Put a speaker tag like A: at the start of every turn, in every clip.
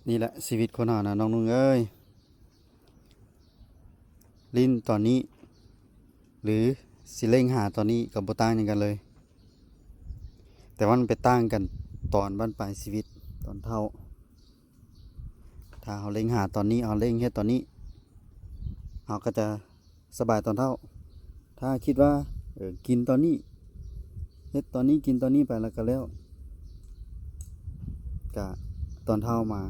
A: นี่แหละชีวิตคนหานะน้องนุ่งเอ้ยลิ้นตอนนี้ หรือสิเล่งหาตอนนี้กับบ่ต่างอย่างกันเลย แต่ว่ามันไปต่างกันตอนบั้นปลายชีวิตตอนเท่า ถ้าเราเล่งหาตอนนี้เอาเล่งเฮ็ดตอนนี้เราก็จะสบายตอนเท่า ถ้าคิดว่ากินตอนนี้เฮ็ดตอนนี้กินตอนนี้ไปแล้วก็แล้วก็ตอนเท่ามา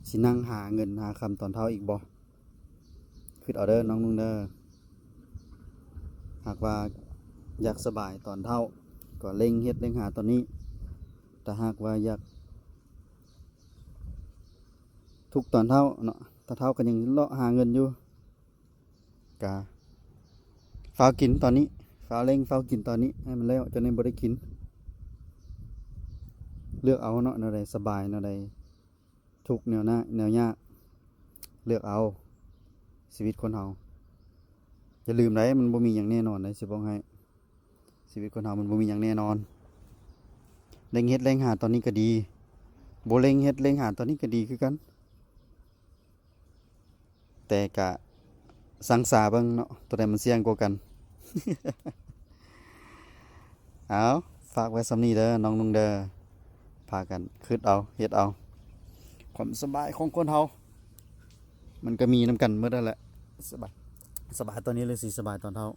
A: สินั่งหาเงินหาคำตอนเท่าอีกบ่คิดเอาเด้อน้องนุ่งเด้อหากว่าอยากสบายตอนเท่าก็เล่งเฮ็ดเล่งหาตอนนี้แต่หากว่าอยากทุกตอนเท่าเนาะถ้าเท่าก็ยังเลาะหาเงินอยู่ก็ฟ้าวกินตอนนี้ฟ้าวเล่งฟ้าวกินตอนนี้ให้มันแล้วจนในบ่ได้กินเลือกเอาเนาะแนวใดสบายแนวใดทุกข์แนวหน้าแนวยากเลือกเอาชีวิตคนเฮาอย่าลืมได้มันบ่มีหยังแน่นอนได้สิบอกให้ชีวิตคนเฮามันบ่มีหยังแน่นอนเร่งเฮ็ดเร่งหาตอนนี้ก็ดีบ่เร่งเฮ็ดเร่งหาตอนนี้ก็ดีคือกันแต่ก็สังสาเบิ่งเนาะตัวใดมันเสี่ยงกว่ากัน เอาฝากไว้สำนี้เด้อน้องนุ่งเด้อพากันคิดเอาเฮ็ดเอาความสบายของคนเฮามันก็มีนำกันหมดนั่นแหละสบายสบายตอนนี้เลยสิสบายตอนเฒ่า